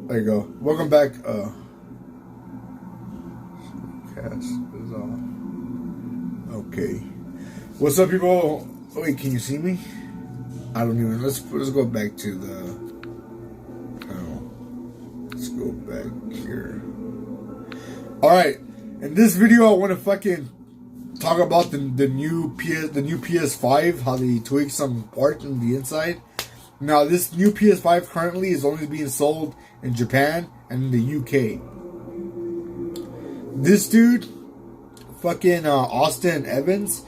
There you go. Welcome back. Cast is off. Okay. What's up, people? Wait, can you see me? I don't even. Let's go back to the. Let's go back here. All right. In this video, I want to fucking talk about the new PS5, how they tweak some parts in the inside. Now, this new PS5 currently is only being sold in Japan and in the UK. This dude, fucking Austin Evans,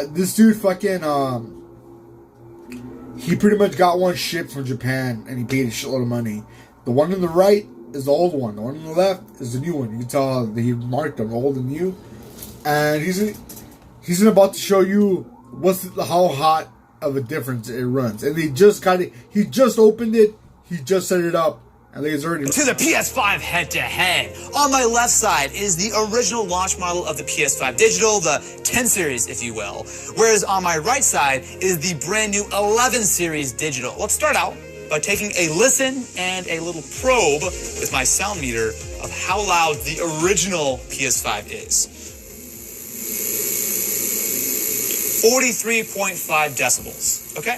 this dude fucking he pretty much got one shipped from Japan and he paid a shitload of money. The one on the right is the old one. The one on the left is the new one. You can tell that he marked them old and new. And he's about to show you how hot of a difference it runs. And he just opened it, he just set it up, and it's already to the PS5 head-to-head. On my left side is the original launch model of the PS5 Digital, the 10 series, if you will. Whereas on my right side is the brand new 11 series Digital. Let's start out by taking a listen and a little probe with my sound meter of how loud the original PS5 is. 43.5 decibels, okay?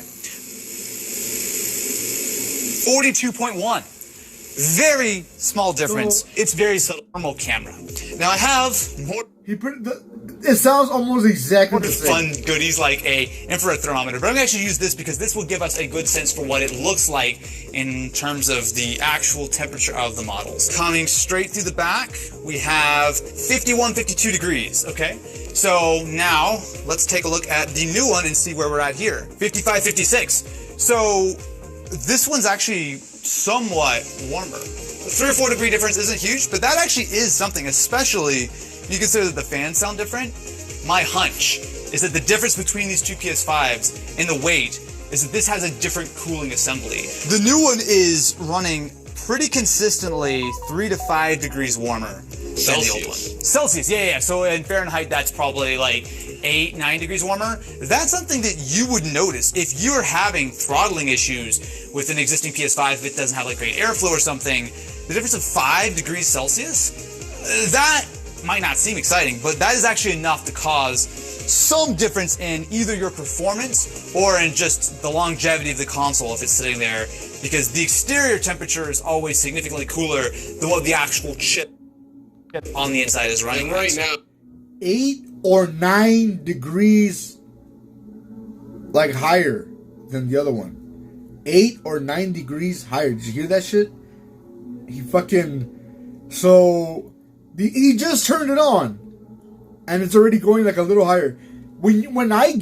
42.1. Very small difference. It's very subtle. Thermal camera. Now I have more. It sounds almost exactly the same. Fun goodies like a infrared thermometer, but I'm going to actually use this because this will give us a good sense for what it looks like in terms of the actual temperature of the models. Coming straight through the back, we have 51, 52 degrees, okay? So now let's take a look at the new one and see where we're at here. 55, 56. So this one's actually somewhat warmer. The 3 or 4 degree difference isn't huge, but that actually is something, especially if you consider that the fans sound different. My hunch is that the difference between these two PS5s and the weight is that this has a different cooling assembly. The new one is running pretty consistently 3 to 5 degrees warmer than the old one. Celsius, yeah. So in Fahrenheit, that's probably like 8, 9 degrees warmer. That's something that you would notice if you're having throttling issues with an existing PS5, if it doesn't have like great airflow or something. The difference of 5 degrees Celsius, that might not seem exciting, but that is actually enough to cause some difference in either your performance or in just the longevity of the console if it's sitting there, because the exterior temperature is always significantly cooler than what the actual chip on the inside is running right now. 8 or 9 degrees like higher than the other one. 8 or 9 degrees higher. Did you hear that shit? He just turned it on and it's already going like a little higher. When I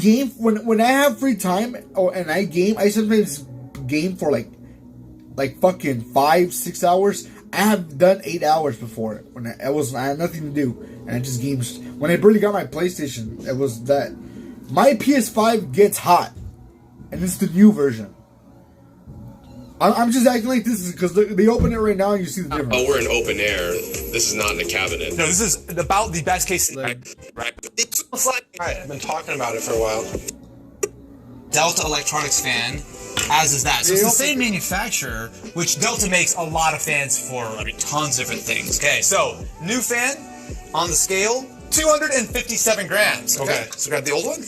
have free time and I game, I sometimes game for like fucking 5-6 hours. I have done 8 hours before when I had nothing to do and I just gamed. When I barely got my PlayStation, it was that. My PS5 gets hot, and it's the new version. I'm just acting like this is because they open it right now and you see the difference. Oh, we're in open air. This is not in a cabinet. No, this is about the best case. Right. I've been talking about it for a while. Delta Electronics fan, as is that. So it's the same manufacturer, which Delta makes a lot of fans for, tons of different things. Okay, so new fan on the scale, 257 grams. Okay, so grab the old one.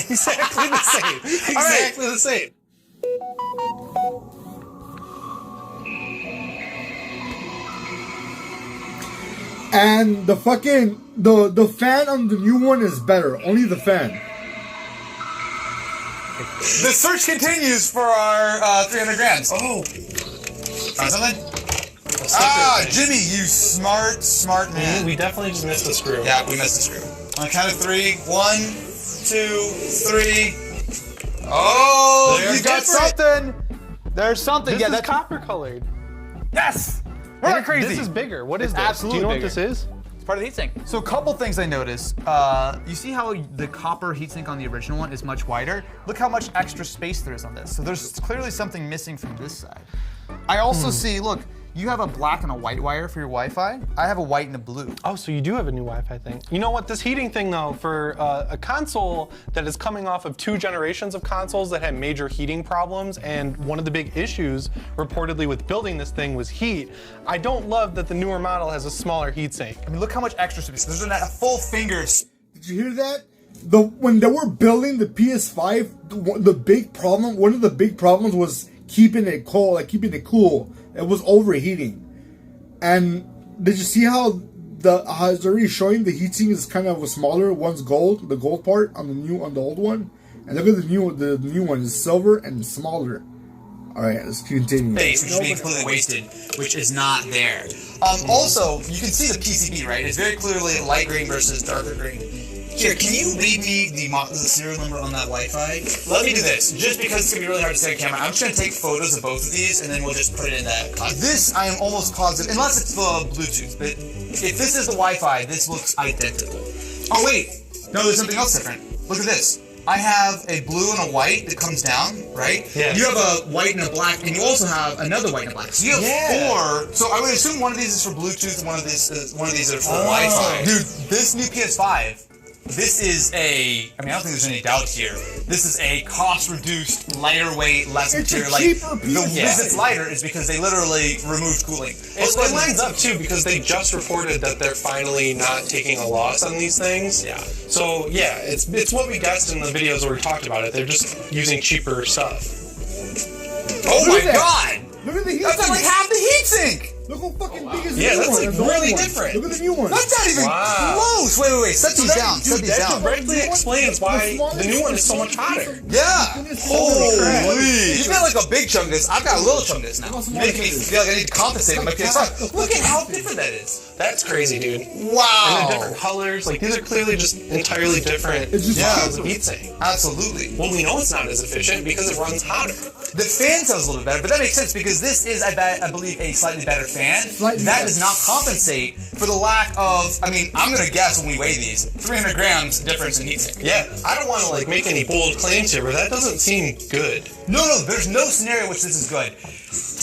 Exactly the same. Exactly the same. And the fucking the fan on the new one is better. Only the fan. The search continues for our 300 grams. Oh, found something? Jimmy, you smart man. We definitely just missed a screw. Yeah, we missed a screw. On the count of 3, 1, 2, 3. Oh, you got something. There's something. This is copper colored. Yes. We're crazy. This is bigger. What is this? Absolutely. Do you know what this is? It's part of the heatsink. So a couple things I noticed. You see how the copper heatsink on the original one is much wider? Look how much extra space there is on this. So there's clearly something missing from this side. I also see, look, You have a black and a white wire for your Wi-Fi. I have a white and a blue. Oh, so you do have a new Wi-Fi thing. You know what? This heating thing, though, for a console that is coming off of 2 generations of consoles that had major heating problems, and one of the big issues reportedly with building this thing was heat. I don't love that the newer model has a smaller heatsink. I mean, look how much extra space. There's a full fingers. Did you hear that? When they were building the PS5, one of the big problems was keeping it cold, like keeping it cool. It was overheating. And did you see how it's already showing the heatsink is kind of a smaller? One's gold, the gold part on the old one, and look at the new one is silver and smaller. All right, let's continue. Space, which is being completely wasted, which is not there. Also, you can see the PCB, right? It's very clearly light green versus darker green. Here, can you read me the serial number on that Wi-Fi? Let me do this, just because it's going to be really hard to see on camera. I'm just going to take photos of both of these, and then we'll just put it in that. This, I am almost positive, unless it's the Bluetooth, but if this is the Wi-Fi, this looks identical. Oh, wait. No, there's something else different. Look at this. I have a blue and a white that comes down, right? Yeah. You have a white and a black, and you also have another white and a black. So you have 4. So I would assume one of these is for Bluetooth, and one of these is for Wi-Fi. Dude, this new PS5. This is I don't think there's any doubt here. This is a cost-reduced, lighter weight, less material. Cheaper the reason it's lighter is because they literally removed cooling. It lines up too because they just reported that they're finally not taking a loss on these things. Yeah. So yeah, it's what we guessed in the videos where we talked about it. They're just using cheaper stuff. Oh my god! Look at the heat That's like half the heatsink! Look how fucking big is the new that's one. like really different. Look at the new one. That's not even close! Wait. Set these down. Set these down. Directly explains why the new one is so much hotter. Yeah! Holy You've got like a big chunk of this. I've got a little chunk of this now. Making me feel like I need to compensate with my PS5. Look at how different that is. That's crazy, dude. Wow! And they're different colors. Like, these are clearly just entirely different styles of heatsink. Absolutely. Well, we know it's not as efficient because it runs hotter. The fan sounds a little bit better, but that makes sense because this is, I believe, a slightly better fan. That does not compensate for the lack of, I'm going to guess when we weigh these, 300 grams difference in heatsink. Yeah, I don't want to, make any bold claims here, but that doesn't seem good. No, there's no scenario in which this is good.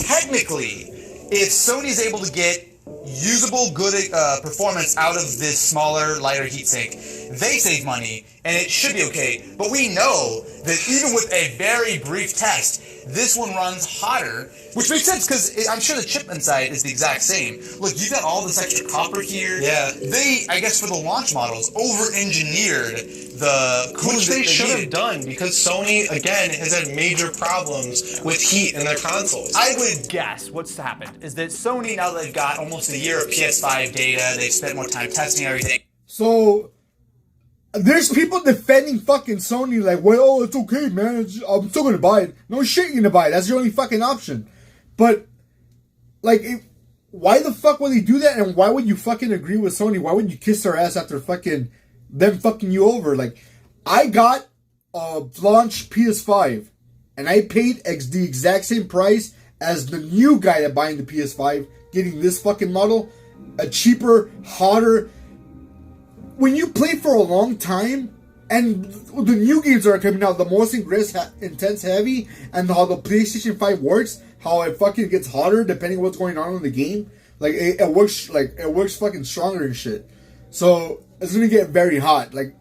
Technically, if Sony's able to get usable, good performance out of this smaller, lighter heatsink, they save money, and it should be okay. But we know that even with a very brief test, this one runs hotter, which makes sense because I'm sure the chip inside is the exact same. Look, you've got all this extra copper here. Yeah. They, I guess for the launch models, over-engineered the cooling Which they should have done because Sony, again, has had major problems with heat in their consoles. I would guess what's happened is that Sony, now that they've got almost a year of PS5 data, they've spent more time testing everything. So there's people defending fucking Sony like, well, it's okay, man. I'm still gonna buy it. No shit, you're gonna buy it. That's your only fucking option. But why the fuck would they do that? And why would you fucking agree with Sony? Why would you kiss their ass after fucking them fucking you over? Like, I got a launch PS5 and I paid the exact same price as the new guy that buying the PS5, getting this fucking model, a cheaper, hotter. When you play for a long time, and the new games that are coming out, the most intense heavy, and how the PlayStation 5 works, how it fucking gets hotter depending on what's going on in the game. Like it works fucking stronger and shit. So it's gonna get very hot. Like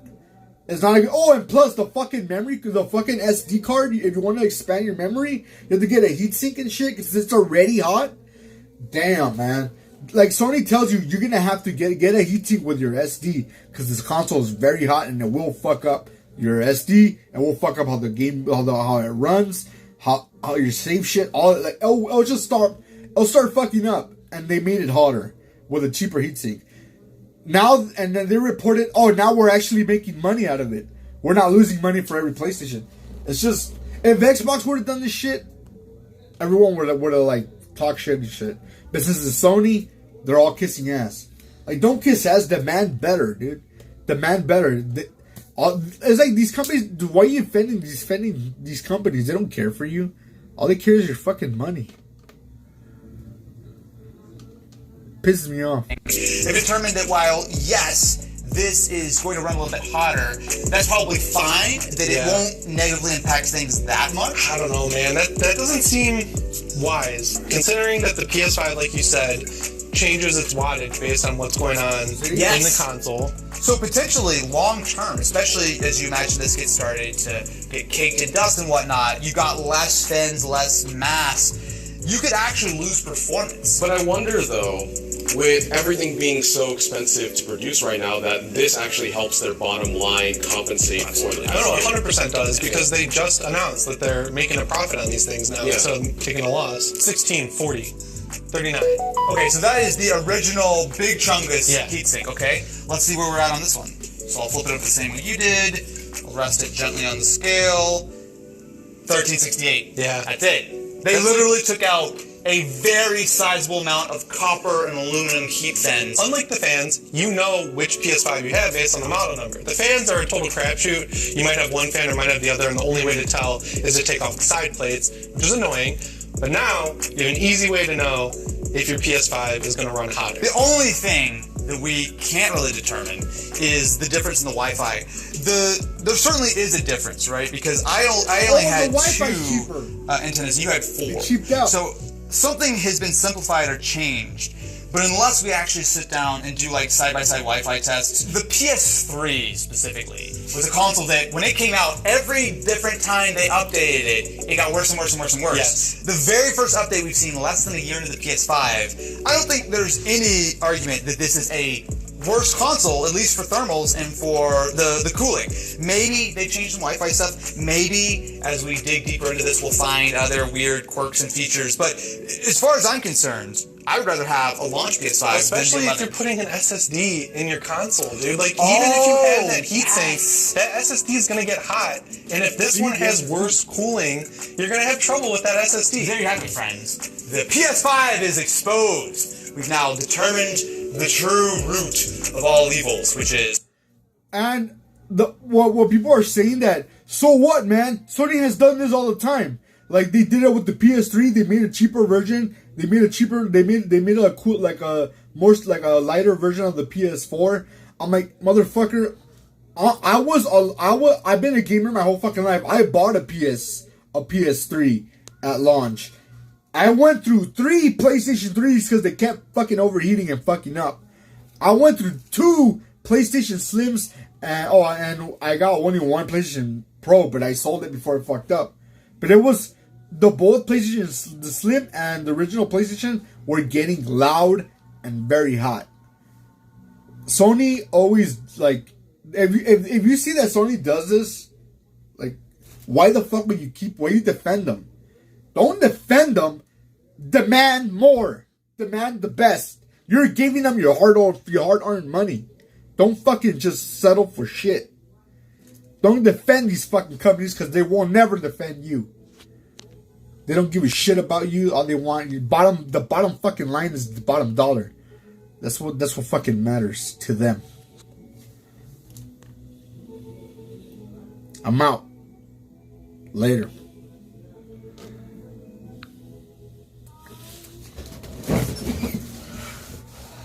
it's not like, oh, and plus the fucking memory, the fucking SD card. If you want to expand your memory, you have to get a heatsink and shit because it's already hot. Damn, man. Like Sony tells you, you're gonna have to get a heatsink with your SD because this console is very hot and it will fuck up your SD. It will fuck up how the game, how it runs, how your save shit. All like it'll start fucking up. And they made it hotter with a cheaper heatsink. Now and then they reported, oh, now we're actually making money out of it. We're not losing money for every PlayStation. It's just if Xbox would have done this shit, everyone would have like talk shit and shit. But since it's Sony, they're all kissing ass. Like, don't kiss ass. Demand better, dude. Demand better. It's like these companies. Why are you defending these companies? They don't care for you. All they care is your fucking money. Pisses me off. They've determined that while yes, this is going to run a little bit hotter, that's probably fine. That it won't negatively impact things that much. I don't know, man. That doesn't seem wise, considering that the PS5, like you said, changes its wattage based on what's going on in the console. So potentially long term, especially as you imagine this gets started to get caked in dust and whatnot, you got less fins, less mass. You could actually lose performance. But I wonder though, with everything being so expensive to produce right now, that this actually helps their bottom line compensate for the I don't know, 100% does, because they just announced that they're making a profit on these things now, so taking a loss. 16, 40, 39. Okay, so that is the original Big Chungus heatsink, okay? Let's see where we're at on this one. So I'll flip it up the same way you did. I'll rest it gently on the scale. 1368. Yeah. That's it. They literally took out a very sizable amount of copper and aluminum heat fins. Unlike the fans, you know which PS5 you have based on the model number. The fans are a total crapshoot. You might have one fan or might have the other, and the only way to tell is to take off the side plates, which is annoying. But now, you have an easy way to know if your PS5 is going to run hotter. The only thing that we can't really determine is the difference in the Wi-Fi. There certainly is a difference, right? Because I only had two antennas, and you had 4. It cheaped out. So something has been simplified or changed. But unless we actually sit down and do like side-by-side Wi-Fi tests, the PS3 specifically was a console that when it came out, every different time they updated it, it got worse and worse and worse and worse. Yes. The very first update we've seen less than a year into the PS5, I don't think there's any argument that this is a worse console, at least for thermals and for the cooling. Maybe they've changed some Wi-Fi stuff. Maybe as we dig deeper into this, we'll find other weird quirks and features. But as far as I'm concerned, I would rather have a launch PS5 especially than the if you're putting an SSD in your console, dude. Like, even Oh, if you have that yes. heatsink, that SSD is going to get hot. And if this one has worse cooling, you're going to have trouble with that SSD. There you have it, friends. The PS5 is exposed. We've now determined the true root of all evils, which is... And what people are saying that, so what, man? Sony has done this all the time. Like, they did it with the PS3. They made a cheaper version. They made a cool, like a lighter version of the PS4. I'm like, motherfucker, I've been a gamer my whole fucking life. I bought a PS3 at launch. I went through 3 PlayStation 3s because they kept fucking overheating and fucking up. I went through 2 PlayStation Slims and I got only one PlayStation Pro, but I sold it before it fucked up. But it was both PlayStation, the Slim and the original PlayStation were getting loud and very hot. Sony always, like, if you see that Sony does this, like, why the fuck would you defend them? Don't defend them. Demand more. Demand the best. You're giving them your hard-earned money. Don't fucking just settle for shit. Don't defend these fucking companies because they will never defend you. They don't give a shit about you. All they want, the bottom fucking line is the bottom dollar. That's what fucking matters to them. I'm out. Later.